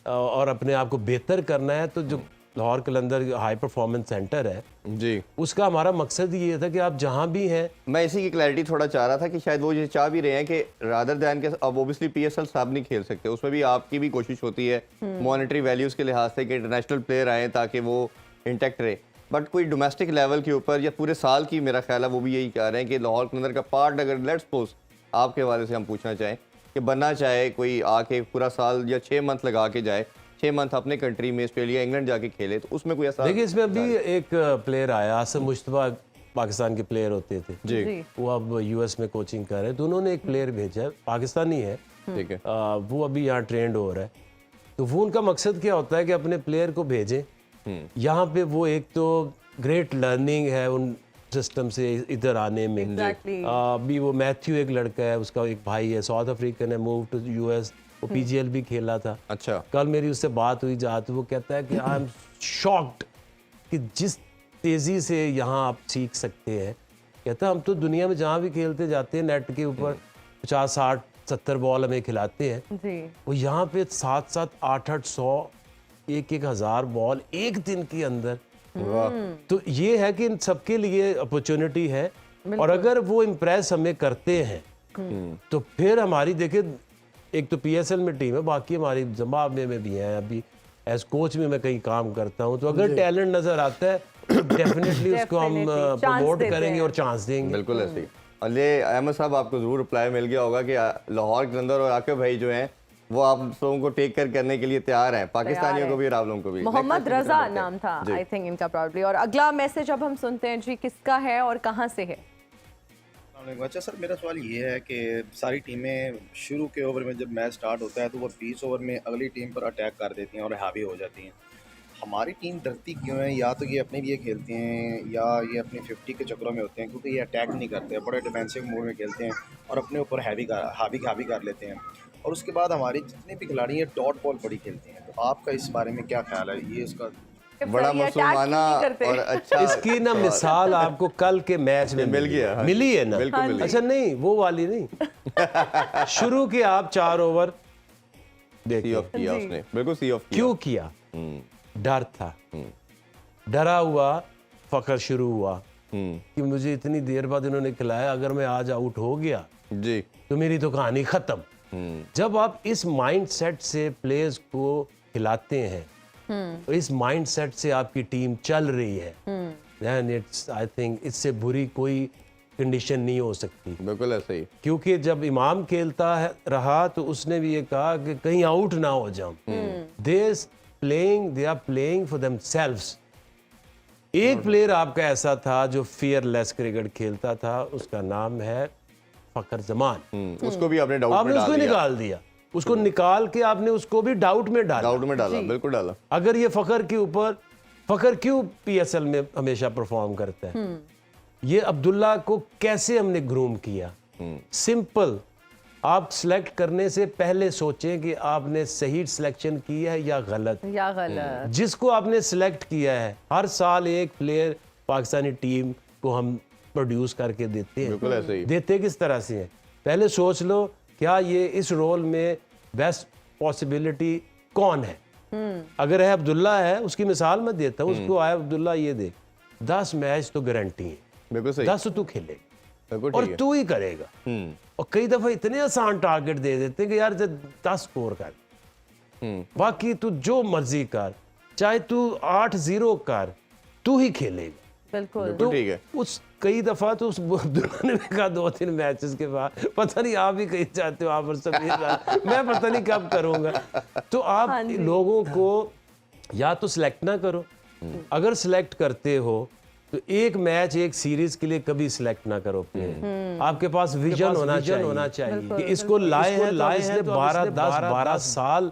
और अपने आप को बेहतर करना है तो जो लाहौर कलंदर हाई परफॉर्मेंस सेंटर है जी उसका हमारा मकसद ये था कि आप जहाँ भी हैं। मैं इसी की क्लैरिटी थोड़ा चाह रहा था कि शायद वो ये चाह भी रहे हैं कि रादर दैन के अब ओबियसली PSL साहब नहीं खेल सकते, उसमें भी आपकी भी कोशिश होती है मॉनेटरी वैल्यूज़ के लिहाज से कि इंटरनेशनल प्लेयर आए ताकि वो इंटैक्ट रहे, बट कोई डोमेस्टिक लेवल के ऊपर या पूरे साल की मेरा ख्याल है वो भी यही कह रहे हैं कि लाहौर कलंदर का पार्ट अगर लेट्स सपोज आपके हवाले से हम पूछना चाहें कि बनना चाहे कोई आके पूरा साल या 6 मंथ लगा के जाए, 6 मंथ अपने कंट्री में ऑस्ट्रेलिया इंग्लैंड जाके खेले, तो उसमें कोई ऐसा देखिए इसमें अभी एक प्लेयर आया, आसिम मुश्तबा पाकिस्तान के प्लेयर होते थे जी वो अब US में कोचिंग कर रहे हैं, तो उन्होंने एक प्लेयर भेजा है, पाकिस्तानी है, ठीक है वो अभी यहाँ ट्रेंड हो रहा है। तो वो उनका मकसद क्या होता है कि अपने प्लेयर को भेजें यहाँ पे, वो एक तो ग्रेट लर्निंग है उन सिस्टम से इधर आने में। Exactly. अभी वो मैथ्यू एक लड़का है, उसका एक भाई है साउथ अफ्रीकन है, मूव टू US, वो PGL भी खेला था। अच्छा कल मेरी उससे बात हुई जहाँ, तो वो कहता है कि आई एम शॉक्ड कि जिस तेज़ी से यहाँ आप सीख सकते हैं। कहता है हम तो दुनिया में जहाँ भी खेलते जाते हैं नेट के ऊपर 50, 60, 70 बॉल हमें खिलाते हैं, जी वो यहाँ पे 7, 8, 100, 1,000 बॉल एक दिन के अंदर। वाह तो ये है कि इन सबके लिए अपॉर्चुनिटी है, और अगर वो इम्प्रेस हमें करते हैं तो फिर हमारी देखिए एक तो PSL में टीम है, बाकी हमारी जिम्बाब्वे में भी है, अभी एज कोच में मैं कहीं काम करता हूँ, तो अगर टैलेंट नजर आता है तो डेफिनेटली उसको हम Definitely, chance प्रमोट देते करेंगे हैं। और चांस देंगे। बिल्कुल ऐसे ही। और ये अहमद साहब आपको ज़रूर रिप्लाई मिल गया होगा कि लाहौर कलंदर और आकिब भाई जो हैं वो आप लोगों को टेक कर करने के लिए तैयार हैं, पाकिस्तानियों को भी और आप लोगों को भी। मोहम्मद Next रजा question नाम था जी। आई थिंक इनका प्रॉब्ली। और अगला मैसेज अब हम सुनते हैं जी, किसका है और कहाँ से है? अच्छा सर, मेरा सवाल ये है कि सारी टीमें शुरू के ओवर में जब मैच स्टार्ट होता है तो वो 20 ओवर में अगली टीम पर अटैक कर देती हैं और हावी हो जाती हैं। हमारी टीम डरती क्यों है? या तो ये अपने लिए खेलते हैं या ये अपनी 50 के चक्करों में होते हैं, क्योंकि ये अटैक नहीं करते, बड़े डिफेंसिव मोड में खेलते हैं और अपने ऊपर हावी कर लेते हैं। और उसके बाद हमारी जितने भी खिलाड़ी हैं डॉट बॉल बड़ी खेलते हैं। तो आपका इस बारे में क्या ख्याल है? ये इसका बड़ा ये attack मुसलमाना नहीं करते। और अच्छा इसकी ना मिसाल आपको कल के मैच में मिल गया, हाँ। मिली है ना? बिल्कुल मिल गई। अच्छा नहीं, वो वाली नहीं। शुरू के आप 4 ओवर सी देखिए ऑफ किया जी। उसने, बिल्कुल सी ऑफ किया। क्यों किया? डर था, डरा हुआ फखर शुरू हुआ कि मुझे इतनी देर बाद इन्होंने खिलाया, अगर मैं आज आउट हो गया जी। तो मेरी तो कहानी खत्म। जब आप इस माइंडसेट से प्लेयर्स को खिलाते हैं, तो इस माइंडसेट से आपकी टीम चल रही है, then it's I think इससे बुरी कोई कंडीशन नहीं हो सकती। बिल्कुल ऐसे ही। क्योंकि जब इमाम खेलता है रहा तो उसने भी ये कहा कि कहीं आउट ना हो जाऊं। They are playing for themselves. एक प्लेयर आपका ऐसा था जो फियरलेस क्रिकेट खेलता था, उसका नाम है फखर जमान। उसको भी आपने डाउट में आपने उसको डाल दिया। निकाल दिया, उसको निकाल के आपने उसको भी डाउट में डाला। डाउट में डाला, बिल्कुल डाला। अगर ये फखर क्यों पीएसएल में हमेशा परफॉर्म करता है? ये अब्दुल्ला को कैसे हमने ग्रूम किया? सिंपल, आप सिलेक्ट करने से पहले सोचें कि आपने सही सिलेक्शन की है या गलत। जिसको आपने सिलेक्ट किया है, हर साल एक प्लेयर पाकिस्तानी टीम को हम प्रोड्यूस करके देते हैं। बिल्कुल ऐसे ही। देते किस तरह से हैं? पहले सोच लो, क्या ये इस रोल में बेस्ट पॉसिबिलिटी कौन है? अगर है अब्दुल्ला है, उसकी मिसाल मैं देता हूँ, उसको आया अब्दुल्ला, ये देख 10 मैच तो गारंटी है, बिल्कुल सही। 10 तू खेलेगा बिल्कुल और ठीक है। तू ही करेगा। और कई दफा इतने आसान टारगेट दे देते हैं कि यार 10 स्कोर कर, बाकी तू जो मर्जी कर, चाहे तू 8-0 कर, तू ही खेलेगा। बिल्कुल। बिल्कुल ठीक है। उस कई दफा तो उस अब्दुल्ला ने भी कहा 2-3 मैचेस के बाद, पता नहीं आप भी कहीं चाहते हो, आप और सब मैं पता नहीं कब करूंगा। तो आप लोगों को या तो सिलेक्ट ना करो, अगर सिलेक्ट करते हो तो एक मैच एक सीरीज के लिए कभी सिलेक्ट ना करो प्लेयर। आपके पास विजन होना चाहिए कि इसको लाए हैं 12 साल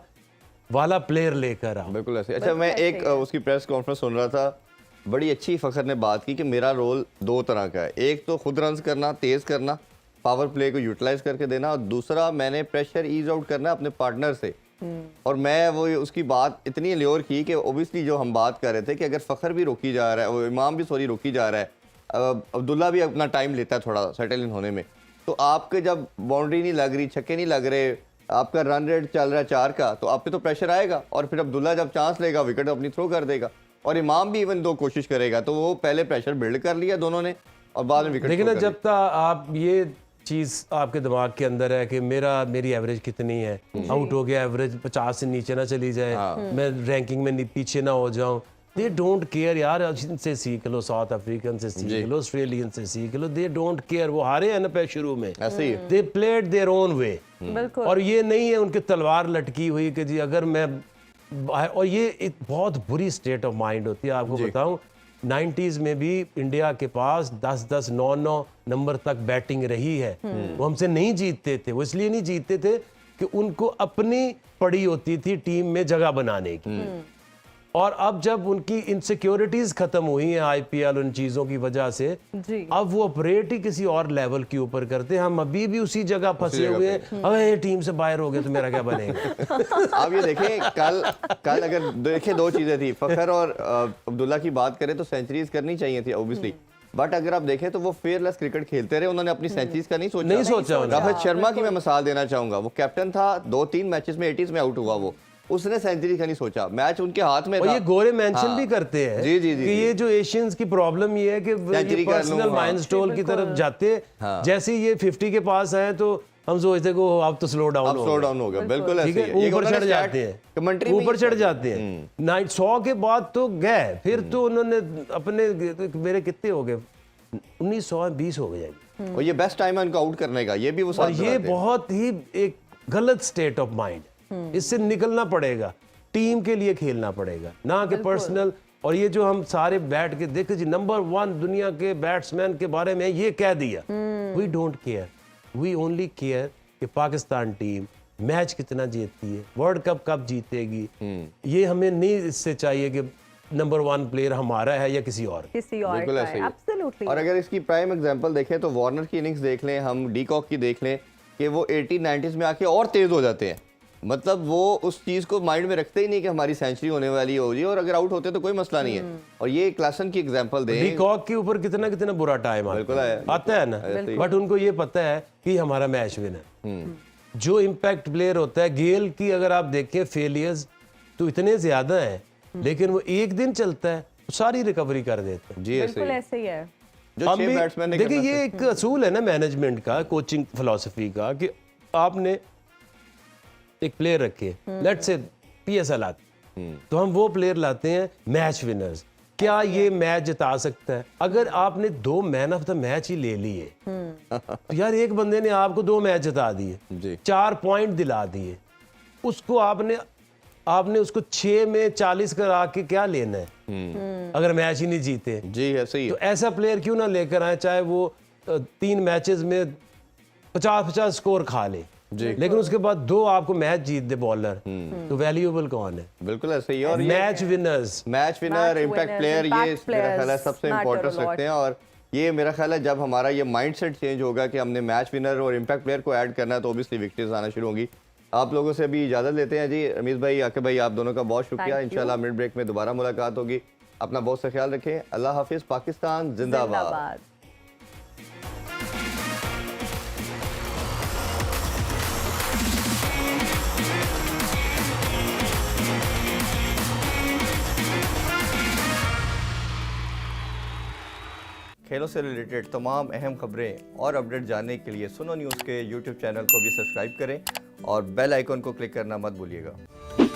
वाला प्लेयर लेकर आओ। बिल्कुल ऐसे। अच्छा, मैं एक उसकी प्रेस कॉन्फ्रेंस सुन रहा था, बड़ी अच्छी फखर ने बात की कि मेरा रोल 2 तरह का है। एक तो खुद रन्स करना, तेज करना, पावर प्ले को यूटिलाइज करके देना, और दूसरा मैंने प्रेशर ईज आउट करना अपने पार्टनर से। और मैं वो उसकी बात इतनी ल्योर की कि ओबियसली जो हम बात कर रहे थे कि अगर फखर भी रोकी जा रहा है, वो इमाम भी रोकी जा रहा है, अब्दुल्ला भी अपना टाइम लेता है थोड़ा सेटल इन होने में, तो आपके जब बाउंड्री नहीं लग रही, छक्के नहीं लग रहे, आपका रन रेट चल रहा है 4 का, तो आप पे तो प्रेशर आएगा। और फिर अब्दुल्ला जब चांस लेगा, विकेट अपनी थ्रो कर देगा, और इमाम भी इवन 2 कोशिश करेगा, तो वो पहले प्रेशर बिल्ड कर लिया दोनों ने और बाद में विकेट। लेकिन ना, जब तक आप ये चीज आपके दिमाग के अंदर है कि मेरी एवरेज कितनी है, आउट हो गया, एवरेज 50 से नीचे ना चली जाए, मैं रैंकिंग में पीछे ना हो जाऊं, दे डोंट केयर यार। इनसे सीख लो, साउथ अफ्रीकन से सीख लो, ऑस्ट्रेलियन से सीख लो, दे डोंट केयर। वो हारे हैं ना पे शुरू में, ऐसे ही they played their own way. बिल्कुल। और ये नहीं है उनकी तलवार लटकी हुई कि जी अगर मैं, और ये एक बहुत बुरी स्टेट ऑफ माइंड होती है। आपको बताऊं, 90s में भी इंडिया के पास 10-10, 9-9 नंबर तक बैटिंग रही है। वो हमसे नहीं जीतते थे, वो इसलिए नहीं जीतते थे कि उनको अपनी पड़ी होती थी टीम में जगह बनाने की। और अब जब उनकी इनसिक्योरिटीज खत्म हुई हैं आईपीएल उन चीजों की वजह से, अब वो ऑपरेट ही किसी और लेवल के ऊपर करते हैं। हम अभी भी उसी जगह फंसे हुए हैं, अरे टीम से बाहर हो गए तो मेरा क्या बनेगा। आप ये देखें, कल अगर देखें 2 चीजें थी, फखर और अब्दुल्ला की बात करें तो सेंचुरीज करनी चाहिए थी ऑब्वियसली, बट अगर आप देखें तो वो फेयरलेस क्रिकेट खेलते रहे, उन्होंने अपनी सेंचुरीज का नहीं सोचा। राहत शर्मा की मैं मिसाल देना चाहूंगा, वो कैप्टन था, 2-3 मैचेस में 80s में आउट हुआ, वो उसने सेंचुरी का नहीं सोचा, मैच उनके हाथ में और था। ये गोरे मेंशन भी करते हैं जी कि ये जो एशियंस की प्रॉब्लम ये है कि ये पर्सनल माइलस्टोन की तरफ जाते, जैसे ये 50 के पास आए तो हम सोचते को अब तो स्लो डाउन हो गया। बिल्कुल ऐसे ही है। ऊपर चढ़ जाते हैं, कमेंट्री ऊपर चढ़ जाते हैं। 100 के बाद तो गए, फिर तो उन्होंने अपने, मेरे कितने हो गए, 1920 हो गए, और ये बेस्ट टाइम है उनको आउट करने का, ये भी वो और ये बहुत ही एक गलत स्टेट ऑफ माइंड। इससे निकलना पड़ेगा, टीम के लिए खेलना पड़ेगा, ना कि पर्सनल। और ये जो हम सारे बैठ के देखे जी नंबर 1 दुनिया के बैट्समैन के बारे में ये कह दिया, we don't care, we only care कि पाकिस्तान टीम मैच कितना जीतती है, वर्ल्ड कप कब जीतेगी। ये हमें नहीं इससे चाहिए कि नंबर 1 प्लेयर हमारा है या किसी और बिल्कुल का ऐसे है। ही। Absolutely. और अगर इसकी प्राइम एग्जांपल देखें तो वार्नर की इनिंग्स देख लें, हम डीकॉक की देख लें कि वो 80-90s में आके और तेज हो जाते हैं। मतलब वो उस चीज को माइंड में रखते ही नहीं कि हमारी सेंचुरी होने वाली होगी, और अगर आउट होते तो कोई मसला नहीं है। और ये क्लासन की एग्जांपल दें, डीकॉक के ऊपर कितना कितना बुरा टाइम बिल्कुल आया। आता है ना, बट उनको ये पता है कि हमारा मैच विनर। जो इम्पैक्ट प्लेयर होता है, गेल की अगर आप देखें फेलियर्स तो इतने ज्यादा हैं, लेकिन वो एक दिन चलता है तो सारी रिकवरी कर देते हैं। जी ऐसे बिल्कुल ही। ऐसे ही है। जो हम 6 भी बैट्समैन ने देखिए करना ये एक असूल है ना मैनेजमेंट का, कोचिंग फिलॉसफी का, कि आपने एक प्लेयर रखे, लेट्स से PSL आते, तो हम वो प्लेयर लाते हैं मैच विनर्स। क्या ये मैच जिता सकता है? अगर आपने 2 मैन ऑफ द मैच ही ले लिए तो यार एक बंदे ने आपको 2 मैच जिता दिए, जी। 4 पॉइंट दिला दिए, उसको आपने उसको 6 में 40 करा के क्या लेना है अगर मैच ही नहीं जीते? जी ऐसे ही। तो ऐसा प्लेयर क्यों ना लेकर आए, चाहे वो 3 मैचेस में 50-50 स्कोर खा ले, लेकिन उसके बाद 2 आपको मैच जीत दे बॉलर, तो वैल्यूएबल कौन है? बिल्कुल ऐसे ही। और match winners, match winner, impact player, ये मेरा ख्याल है सबसे इम्पोर्टेंस रखते हैं। और ये मेरा ख्याल है जब हमारा ये माइंडसेट चेंज होगा कि हमने मैच विनर और इम्पैक्ट प्लेयर को ऐड करना है, तो ऑब्वियसली विकेट्स आना शुरू होंगी। आप लोगों से अभी इजाजत लेते हैं जी। रमीज भाई, आके भाई, आप दोनों का बहुत शुक्रिया। Thank you. इंशाल्लाह मिड ब्रेक में दोबारा मुलाकात होगी। अपना बहुत सा ख्याल रखें। अल्लाह हाफिज। पाकिस्तान जिंदाबाद। जिंदाबाद। खेलों से रिलेटेड तमाम अहम खबरें और अपडेट जानने के लिए सुनो न्यूज़ के YouTube चैनल को भी सब्सक्राइब करें और बेल आइकन को क्लिक करना मत भूलिएगा।